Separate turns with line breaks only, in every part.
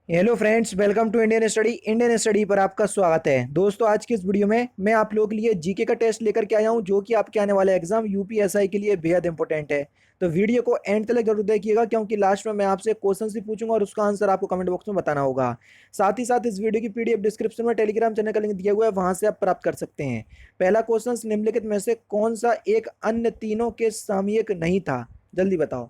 Hello friends, welcome to Indian study पर आपका स्वागत है। दोस्तों, आज की इस वीडियो में मैं आप लोगों के लिए जीके का टेस्ट लेकर के आया हूं, जो कि आपके आने वाला एग्जाम यूपीएसआई के लिए बेहद इंपॉर्टेंट है। तो वीडियो को एंड तक जरूर देखिएगा, क्योंकि लास्ट में मैं आपसे क्वेश्चन भी पूछूंगा और उसका आंसर आपको कमेंट बॉक्स में बताना होगा। साथ ही साथ इस वीडियो की पीडीएफ डिस्क्रिप्शन में टेलीग्राम चैनल का लिंक दिया हुआ है, वहां से आप प्राप्त कर सकते हैं। पहला क्वेश्चन, निम्नलिखित में से कौन सा एक अन्य तीनों के सामयिक नहीं था? जल्दी बताओ।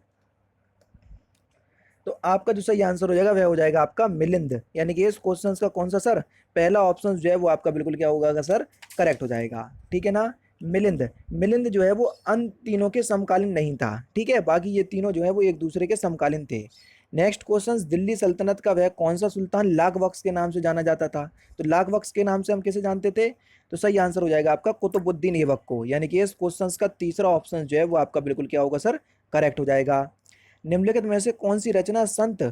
तो आपका जो सही आंसर हो जाएगा वह हो जाएगा आपका मिलिंद। यानी कि इस क्वेश्चन का कौन सा सर, पहला ऑप्शन जो है वो आपका बिल्कुल क्या होगा सर, करेक्ट हो जाएगा। ठीक है ना। मिलिंद मिलिंद जो है वो अन तीनों के समकालीन नहीं था। ठीक है, बाकी ये तीनों जो है वो एक दूसरे के समकालीन थे। नेक्स्ट क्वेश्चन, दिल्ली सल्तनत का वह कौन सा सुल्तान लाख बख्श के नाम से जाना जाता था? तो लाख बख्श के नाम से हम किसे जानते थे? तो सही आंसर हो जाएगा आपका कुतुबुद्दीन ऐबक को। यानी कि इस क्वेश्चन का तीसरा ऑप्शन जो है वो आपका बिल्कुल क्या होगा सर, करेक्ट हो जाएगा। निम्नलिखित में से कौन सी रचना संत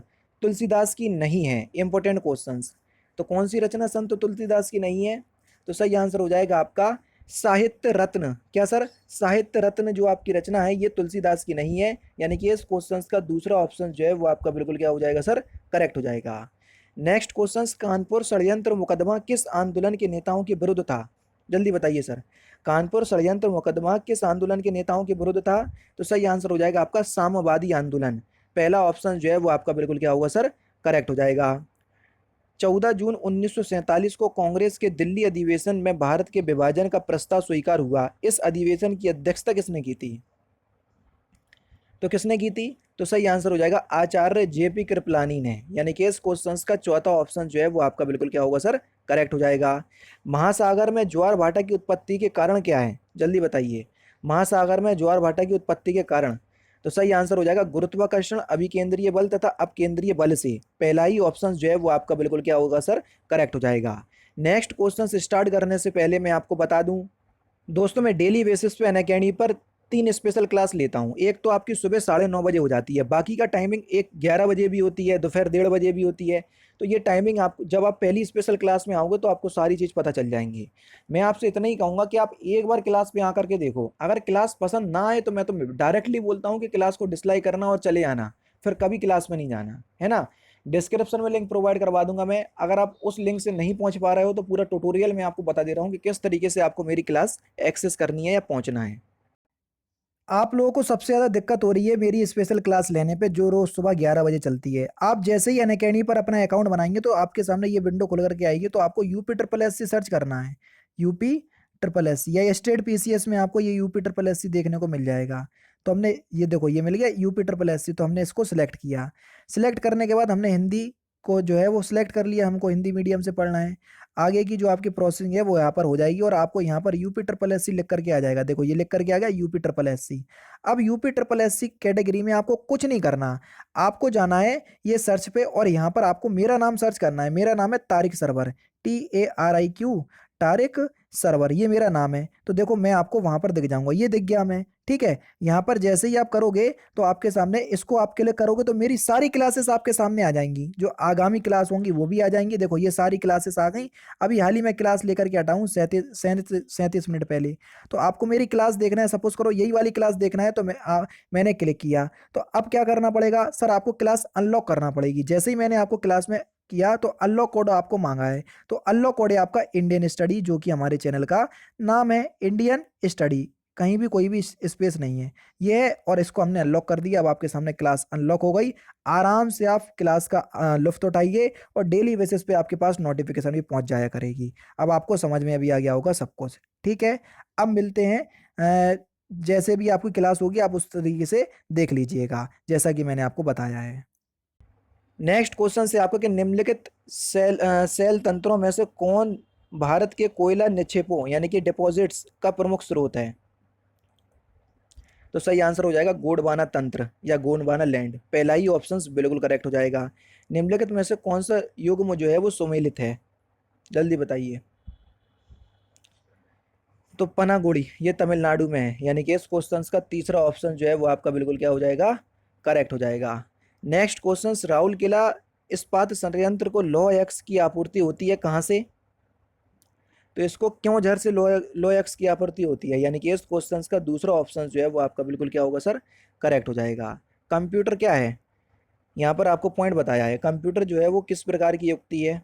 तुलसीदास की नहीं है? Important questions. तो कौन सी रचना संत तुलसीदास की नहीं है? तो सही आंसर हो जाएगा आपका साहित्य रत्न। क्या सर? साहित्य रत्न जो आपकी रचना है ये तुलसीदास की नहीं है। यानी कि इस क्वेश्चन का दूसरा ऑप्शन जो है वो आपका बिल्कुल क्या हो जाएगा सर, करेक्ट हो जाएगा। नेक्स्ट क्वेश्चन, कानपुर षड्यंत्र मुकदमा किस आंदोलन के नेताओं के विरुद्ध था? जल्दी बताइए सर। कानपुर षड्यंत्र मुकदमा किस आंदोलन के नेताओं के विरुद्ध था? तो सही आंसर हो जाएगा आपका साम्यवादी आंदोलन। पहला ऑप्शन जो है वो आपका बिल्कुल क्या होगा सर, करेक्ट हो जाएगा। 14 जून 1947 को कांग्रेस के दिल्ली अधिवेशन में भारत के विभाजन का प्रस्ताव स्वीकार हुआ। इस अधिवेशन की अध्यक्षता किसने की थी? तो किसने की थी? तो सही आंसर हो जाएगा आचार्य जेपी कृपलानी ने। यानी कि इस क्वेश्चन का चौथा ऑप्शन जो है वो आपका बिल्कुल क्या होगा सर, करेक्ट हो जाएगा। महासागर में ज्वार भाटा की उत्पत्ति के कारण क्या है? जल्दी बताइए। महासागर में ज्वार भाटा की उत्पत्ति के कारण, तो सही आंसर हो जाएगा गुरुत्वाकर्षण, अभिकेंद्रीय बल तथा अपकेंद्रीय बल से। पहला ही ऑप्शन जो है वो आपका बिल्कुल क्या होगा सर, करेक्ट हो जाएगा। नेक्स्ट क्वेश्चन स्टार्ट करने से पहले मैं आपको बता दूं, दोस्तों मैं डेली बेसिस पे अनअकैडमी पर 3 स्पेशल क्लास लेता हूँ। एक तो आपकी सुबह 9:30 बजे हो जाती है, बाकी का टाइमिंग एक 11 बजे भी होती है, दोपहर 1:30 बजे भी होती है। तो ये टाइमिंग आप जब आप पहली स्पेशल क्लास में आओगे तो आपको सारी चीज़ पता चल जाएंगी। मैं आपसे इतना ही कहूँगा कि आप एक बार क्लास पे आकर के देखो। अगर क्लास पसंद ना आए तो मैं तो डायरेक्टली बोलता हूँ कि क्लास को डिसलाइक करना और चले आना, फिर कभी क्लास में नहीं जाना है ना। डिस्क्रिप्शन में लिंक प्रोवाइड करवा दूंगा मैं। अगर आप उस लिंक से नहीं पहुंच पा रहे हो तो पूरा ट्यूटोरियल मैं आपको बता दे रहा हूं कि किस तरीके से आपको मेरी क्लास एक्सेस करनी है या पहुंचना है। आप लोगों को सबसे ज़्यादा दिक्कत हो रही है मेरी स्पेशल क्लास लेने पे, जो रोज़ सुबह 11 बजे चलती है। आप जैसे ही अनअकैडमी पर अपना अकाउंट बनाएंगे तो आपके सामने ये विंडो खुल करके आएगी। तो आपको UP triple S C search करना है। यूपी ट्रिपल एस सी या स्टेट पीसीएस में आपको ये यूपी ट्रिपल एस सी देखने को मिल जाएगा। तो हमने ये देखो, ये मिल गया यूपी ट्रिपल एस सी। तो हमने इसको सिलेक्ट किया। सिलेक्ट करने के बाद हमने हिंदी को जो है वो सिलेक्ट कर लिया, हमको हिंदी मीडियम से पढ़ना है। आगे की जो आपकी प्रोसेसिंग है वो यहाँ पर हो जाएगी और आपको यहाँ पर यूपी ट्रिपल एस सी लिख करके आ जाएगा। देखो ये लिख करके आ गया यूपी ट्रिपल एस सी। अब UP triple S C category में आपको कुछ नहीं करना। आपको जाना है ये सर्च पे और यहाँ पर आपको मेरा नाम सर्च करना है। मेरा नाम है तारिक सरवर, TARIQ, तारिक सरवर, ये मेरा नाम है। तो देखो मैं आपको वहां पर दिख जाऊंगा, ये दिख गया मैं। ठीक है, यहाँ पर जैसे ही आप करोगे तो आपके सामने इसको आप क्लिक करोगे तो मेरी सारी क्लासेस आपके सामने आ जाएंगी। जो आगामी क्लास होंगी वो भी आ जाएंगी। देखो ये सारी क्लासेस आ गई। अभी हाल ही में क्लास लेकर के हटा हूँ 37 मिनट पहले। तो आपको मेरी क्लास देखना है, सपोज करो यही वाली क्लास देखना है, तो मैंने क्लिक किया। तो अब क्या करना पड़ेगा सर, आपको क्लास अनलॉक करना पड़ेगी। जैसे ही मैंने आपको क्लास में किया तो अनलॉक कोड आपको मांगा है। तो अनलॉक कोड है आपका इंडियन स्टडी, जो कि हमारे चैनल का नाम है इंडियन स्टडी। कहीं भी कोई भी स्पेस नहीं है ये है। और इसको हमने अनलॉक कर दिया। अब आपके सामने क्लास अनलॉक हो गई। आराम से आप क्लास का लुफ्त उठाइए और डेली बेसिस पे आपके पास नोटिफिकेशन भी पहुंच जाया करेगी। अब आपको समझ में अभी आ गया होगा सब कुछ। ठीक है, अब मिलते हैं। जैसे भी आपकी क्लास होगी आप उस तरीके से देख लीजिएगा, जैसा कि मैंने आपको बताया है। नेक्स्ट क्वेश्चन से आपको कि निम्नलिखित सेल तंत्रों में से कौन भारत के कोयला निक्षेपों यानी कि डिपॉजिट्स का प्रमुख स्रोत है? तो सही आंसर हो जाएगा गोंडवाना तंत्र या गोंडवाना लैंड। पहला ही ऑप्शन बिल्कुल करेक्ट हो जाएगा। निम्नलिखित में से कौन सा युग्म जो है वो सुमेलित है? जल्दी बताइए। तो पनागुड़ी ये तमिलनाडु में है। यानी कि इस क्वेश्चन का तीसरा ऑप्शन जो है वो आपका बिल्कुल क्या हो जाएगा, करेक्ट हो जाएगा। नेक्स्ट क्वेश्चन, राउल किला इस्पात संयंत्र को लौह एक्स की आपूर्ति होती है कहाँ से? तो इसको क्यों झर से लौह एक्स की आपूर्ति होती है? यानी कि इस क्वेश्चन का दूसरा ऑप्शन जो है वो आपका बिल्कुल क्या होगा सर, करेक्ट हो जाएगा। कंप्यूटर क्या है? यहाँ पर आपको पॉइंट बताया है, कंप्यूटर जो है वो किस प्रकार की युक्ति है,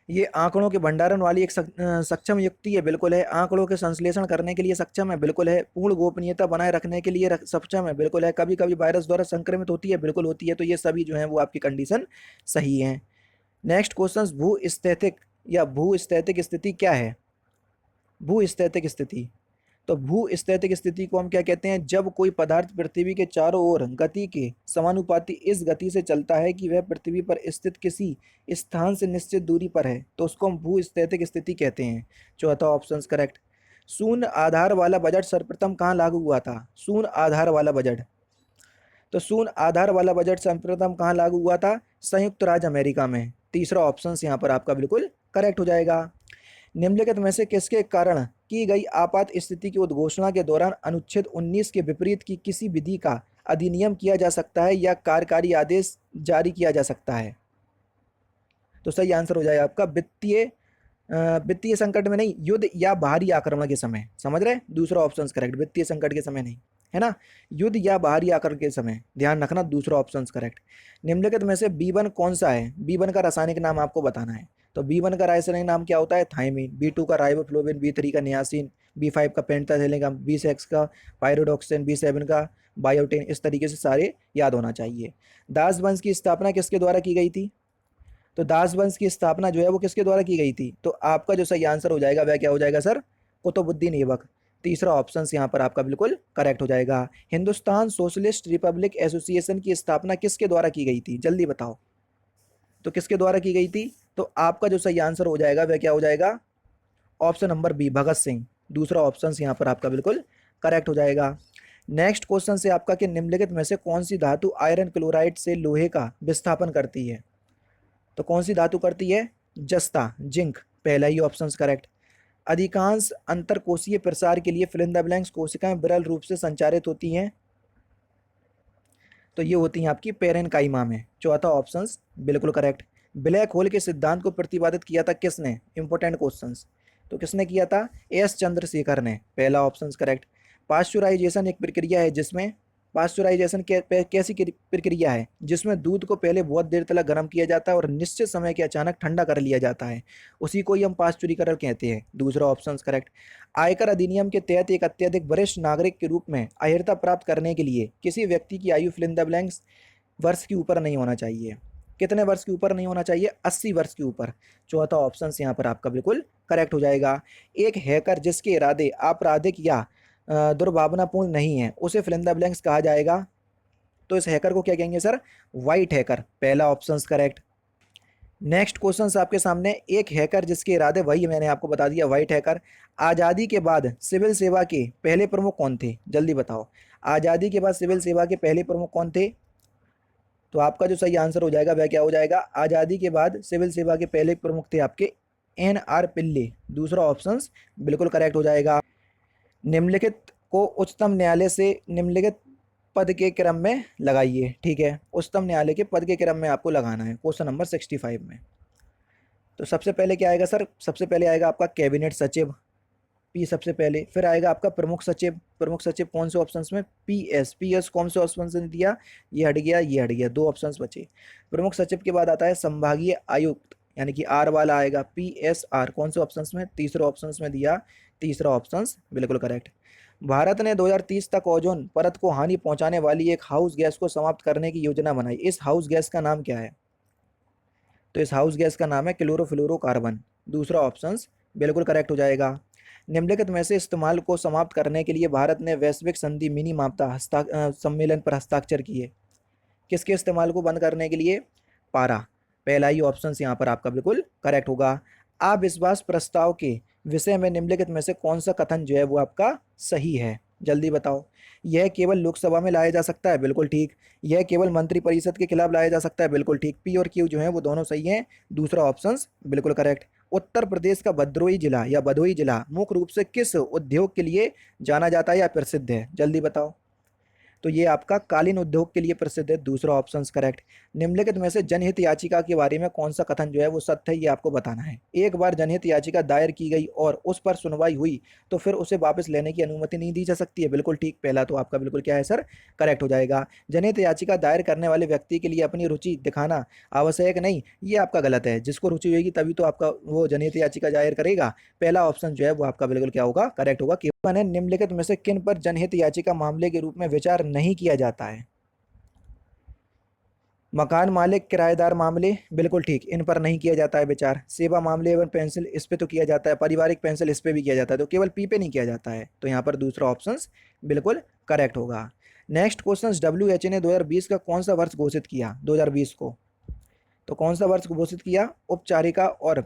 ये आंकड़ों के भंडारण वाली एक सक्षम युक्ति है, बिल्कुल है। आंकड़ों के संश्लेषण करने के लिए सक्षम है, बिल्कुल है। पूर्ण गोपनीयता बनाए रखने के लिए सक्षम है, बिल्कुल है। कभी कभी वायरस द्वारा संक्रमित होती है, बिल्कुल होती है। तो ये सभी जो है वो आपकी कंडीशन सही है। नेक्स्ट क्वेश्चन, भूस्थैतिक या भूस्थैतिक स्थिति क्या है? भूस्थैतिक स्थिति, तो भूस्थैतिक स्थिति को हम क्या कहते हैं? जब कोई पदार्थ पृथ्वी के चारों ओर गति के समानुपाती इस गति से चलता है कि वह पृथ्वी पर स्थित किसी स्थान से निश्चित दूरी पर है, तो उसको हम भूस्थैतिक स्थिति कहते हैं। चौथा ऑप्शन करेक्ट। शून्य आधार वाला बजट सर्वप्रथम कहाँ लागू हुआ था? शून्य आधार वाला बजट, तो शून्य आधार वाला बजट सर्वप्रथम कहाँ लागू हुआ था? संयुक्त राज्य अमेरिका में। तीसरा ऑप्शन यहाँ पर आपका बिल्कुल करेक्ट हो जाएगा। निम्नलिखित में से किसके कारण की गई आपात स्थिति की उद्घोषणा के दौरान अनुच्छेद 19 के विपरीत की किसी विधि का अधिनियम किया जा सकता है या कार्यकारी आदेश जारी किया जा सकता है? तो सही आंसर हो जाएगा आपका वित्तीय संकट में नहीं, युद्ध या बाहरी आक्रमण के समय। समझ रहे? दूसरा ऑप्शन करेक्ट, वित्तीय संकट के समय नहीं, है ना, युद्ध या बाहरी आक्रमण के समय, ध्यान रखना। दूसरा ऑप्शन करेक्ट। निम्नलिखित में से B1 कौन सा है? B1 का रासायनिक नाम आपको बताना है। तो B1 का रासायनिक नाम क्या होता है? थायमीन। B2 का राइबोफ्लोविन, B3 का नियासिन, B5 का पेंटाथेलिकम, B6 का पायरोडॉक्सिन, B7 का बायोटिन। इस तरीके से सारे याद होना चाहिए। दास वंश की स्थापना किसके द्वारा की गई थी? तो दास वंश की स्थापना जो है वो किसके द्वारा की गई थी? तो आपका जो सही आंसर हो जाएगा वह क्या हो जाएगा सर? कुतुबुद्दीन ऐबक। तीसरा ऑप्शन यहाँ पर आपका बिल्कुल करेक्ट हो जाएगा। हिंदुस्तान सोशलिस्ट रिपब्लिक एसोसिएशन की स्थापना किसके द्वारा की गई थी? जल्दी बताओ, तो किसके द्वारा की गई थी? तो आपका जो सही आंसर हो जाएगा वह क्या हो जाएगा? Option number B, Bhagat Singh. दूसरा ऑप्शन यहाँ पर आपका बिल्कुल करेक्ट हो जाएगा। नेक्स्ट क्वेश्चन से आपका कि निम्नलिखित में से कौन सी धातु आयरन क्लोराइड से लोहे का विस्थापन करती है? तो कौन सी धातु करती है? जस्ता, जिंक। पहला ही ऑप्शन करेक्ट। अधिकांश अंतरकोशीय प्रसार के लिए फिल इन द ब्लैंक्स कोशिकाएं विरल रूप से संचारित होती हैं, तो ये होती हैं आपकी पेरेन्काइमा में। चौथा ऑप्शन बिल्कुल करेक्ट। ब्लैक होल के सिद्धांत को प्रतिपादित किया था किसने? इंपॉर्टेंट क्वेश्चन, तो किसने किया था? एस चंद्रशेखर ने। पहला ऑप्शन करेक्ट। पाश्चुराइजेशन एक प्रक्रिया है जिसमें, पाश्चुराइजेशन कैसी प्रक्रिया है जिसमें दूध को पहले बहुत देर तक गर्म किया जाता है और निश्चित समय के अचानक ठंडा कर लिया जाता है, उसी को ही हम पाश्चुरीकरण कहते हैं। दूसरा ऑप्शन करेक्ट। आयकर अधिनियम के तहत एक अत्यधिक वरिष्ठ नागरिक के रूप में अहिर्ता प्राप्त करने के लिए किसी व्यक्ति की आयु फिल इन द ब्लैंक्स वर्ष के ऊपर नहीं होना चाहिए। कितने वर्ष के ऊपर नहीं होना चाहिए? 80 वर्ष के ऊपर। चौथा ऑप्शन यहाँ पर आपका बिल्कुल करेक्ट हो जाएगा। एक हैकर जिसके इरादे आपराधिक या दुर्भावनापूर्ण नहीं है उसे फिल इन द ब्लैंक्स कहा जाएगा, तो इस हैकर को क्या कहेंगे सर? White hacker. पहला ऑप्शन करेक्ट। नेक्स्ट क्वेश्चन आपके सामने, एक हैकर जिसके इरादे, वही मैंने आपको बता दिया, वाइट हैकर। आज़ादी के बाद सिविल सेवा के पहले प्रमुख कौन थे? जल्दी बताओ, आज़ादी के बाद सिविल सेवा के पहले प्रमुख कौन थे? तो आपका जो सही आंसर हो जाएगा वह क्या हो जाएगा? आज़ादी के बाद सिविल सेवा के पहले प्रमुख थे आपके NR पिल्ले। दूसरा ऑप्शन बिल्कुल करेक्ट हो जाएगा। निम्नलिखित को उच्चतम न्यायालय से निम्नलिखित पद के क्रम में लगाइए। ठीक है, उच्चतम न्यायालय के पद के क्रम में आपको लगाना है क्वेश्चन नंबर 65 में। तो सबसे पहले क्या आएगा सर? सबसे पहले आएगा आपका कैबिनेट सचिव, पी सबसे पहले। फिर आएगा आपका प्रमुख सचिव। प्रमुख सचिव कौन से ऑप्शंस में? PS कौन से ऑप्शन ने दिया? ये हट गया, ये हट गया, दो ऑप्शंस बचे। प्रमुख सचिव के बाद आता है संभागीय आयुक्त, यानी कि R वाला आएगा, PSR। कौन से ऑप्शंस में? तीसरे ऑप्शंस में दिया। तीसरा ऑप्शंस बिल्कुल करेक्ट। भारत ने 2030 तक ओजोन परत को हानि पहुंचाने वाली एक हाउस गैस को समाप्त करने की योजना बनाई। इस हाउस गैस का नाम क्या है? तो इस हाउस गैस का नाम है क्लोरोफ्लोरोकार्बन। दूसरा ऑप्शन बिल्कुल करेक्ट हो जाएगा। निम्नलिखित में से इस्तेमाल को समाप्त करने के लिए भारत ने वैश्विक संधि मिनी माप्ता सम्मेलन पर हस्ताक्षर किए। किसके इस्तेमाल को बंद करने के लिए? पारा। पहला ही ऑप्शन यहाँ पर आपका बिल्कुल करेक्ट होगा। अविश्वास प्रस्ताव के विषय में निम्नलिखित में से कौन सा कथन जो है वो आपका सही है? जल्दी बताओ। यह केवल लोकसभा में लाया जा सकता है, बिल्कुल ठीक। यह केवल मंत्रिपरिषद के खिलाफ लाया जा सकता है, बिल्कुल ठीक। पी और क्यू जो है वो दोनों सही हैं। दूसरा ऑप्शन बिल्कुल करेक्ट। उत्तर प्रदेश का भदोही जिला या भदोही जिला मुख्य रूप से किस उद्योग के लिए जाना जाता है या प्रसिद्ध है? जल्दी बताओ। तो ये आपका कालीन उद्योग के लिए प्रसिद्ध है, दूसरा ऑप्शन करेक्ट। निम्नलिखित में से जनहित याचिका के बारे में कौन सा कथन जो है वो सत्य है, ये आपको बताना है। एक बार जनहित याचिका दायर की गई और उस पर सुनवाई हुई तो फिर उसे वापस लेने की अनुमति नहीं दी जा सकती है। बिल्कुल ठीक, पहला तो आपका बिल्कुल क्या है सर, करेक्ट हो जाएगा। जनहित याचिका दायर करने वाले व्यक्ति के लिए अपनी रुचि दिखाना आवश्यक नहीं, ये आपका गलत है। जिसको रुचि होगी तभी तो आपका वो जनहित याचिका दायर करेगा। पहला ऑप्शन जो है वो आपका बिल्कुल क्या होगा, करेक्ट होगा। केवल निम्नलिखित में से किन पर जनहित याचिका मामले के रूप में विचार नहीं किया जाता है? मकान मालिक किराएदार मामले, बिल्कुल ठीक, इन पर नहीं किया जाता है विचार। सेवा मामले एवं पेंसिल, इस पे तो किया जाता है। पारिवारिक पेंसिल, इस पे भी किया जाता है। तो केवल पी पे नहीं किया जाता है, तो यहाँ पर दूसरा ऑप्शन बिल्कुल करेक्ट होगा। नेक्स्ट क्वेश्चन, WHO ने 2020 का कौन सा वर्ष घोषित किया? 2020 को तो कौन सा वर्ष घोषित किया? उपचारिका और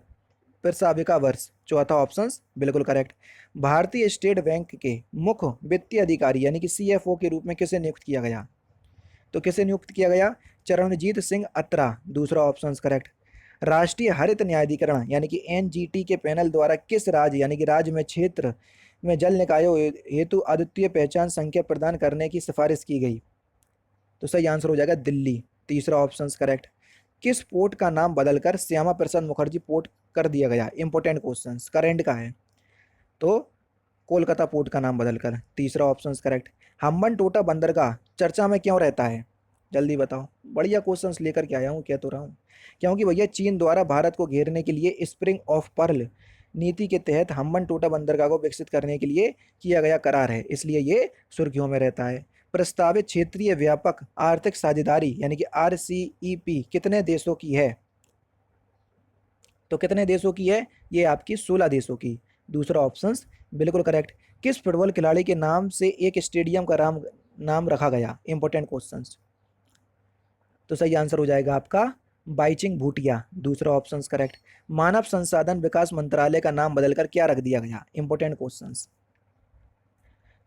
प्रसाविका वर्ष, चौथा ऑप्शन बिल्कुल करेक्ट। भारतीय स्टेट बैंक के मुख्य वित्तीय अधिकारी यानी कि CFO के रूप में किसे नियुक्त किया गया? तो किसे नियुक्त किया गया? चरणजीत सिंह अत्रा, दूसरा ऑप्शन करेक्ट। राष्ट्रीय हरित न्यायाधिकरण यानी कि NGT के पैनल द्वारा किस राज्य यानी कि राज्य में क्षेत्र में जल निकायों हेतु अद्वितीय पहचान संख्या प्रदान करने की सिफारिश की गई? तो सही आंसर हो जाएगा दिल्ली, तीसरा ऑप्शन करेक्ट। किस पोर्ट का नाम बदलकर श्यामा प्रसाद मुखर्जी पोर्ट कर दिया गया? इंपॉर्टेंट क्वेश्चन, करेंट का है। तो कोलकाता पोर्ट का नाम बदलकर, तीसरा ऑप्शन करेक्ट। हम्बन टोटा बंदरगाह चर्चा में क्यों रहता है? जल्दी बताओ, बढ़िया क्वेश्चंस लेकर के आया हूँ, कह तो रहा हूँ। क्योंकि भैया चीन द्वारा भारत को घेरने के लिए स्प्रिंग ऑफ पर्ल नीति के तहत हम्बन टोटा बंदरगाह को विकसित करने के लिए किया गया करार है, इसलिए ये सुर्खियों में रहता है। प्रस्तावित क्षेत्रीय व्यापक आर्थिक साझेदारी यानी कि RCEP कितने देशों की है? तो कितने देशों की है? ये आपकी 16 देशों की, दूसरा ऑप्शन बिल्कुल करेक्ट। किस फुटबॉल खिलाड़ी के नाम से एक स्टेडियम का नाम रखा गया? Important question. तो सही आंसर हो जाएगा आपका बाइचिंग भूटिया, दूसरा ऑप्शन करेक्ट। मानव संसाधन विकास मंत्रालय का नाम बदलकर क्या रख दिया गया? Important question.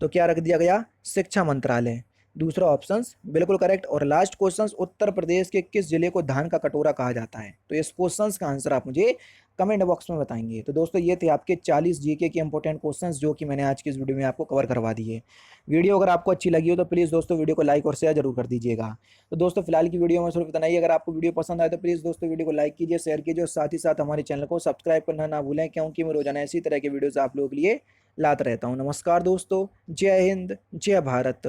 तो क्या रख दिया गया? शिक्षा मंत्रालय, दूसरा ऑप्शन बिल्कुल करेक्ट। और लास्ट क्वेश्चन, उत्तर प्रदेश के किस जिले को धान का कटोरा कहा जाता है? तो इस क्वेश्चन का आंसर आप मुझे कमेंट बॉक्स में बताएंगे। तो दोस्तों ये थे आपके 40 जीके के इंपॉर्टेंट क्वेश्चंस जो कि मैंने आज की इस वीडियो में आपको कवर करवा दिए। वीडियो अगर आपको अच्छी लगी हो तो प्लीज़ दोस्तों वीडियो को लाइक और शेयर जरूर कर दीजिएगा। तो दोस्तों फिलहाल की वीडियो में सिर्फ इतना ही। अगर आपको वीडियो पसंद आए तो प्लीज़ दोस्तों वीडियो को लाइक कीजिए, शेयर कीजिए और साथ ही साथ हमारे चैनल को सब्सक्राइब करना ना भूलें, क्योंकि मैं रोजाना इसी तरह के वीडियोज़ आप लोगों के लिए लाता रहता हूँ। नमस्कार दोस्तों, जय हिंद, जय भारत।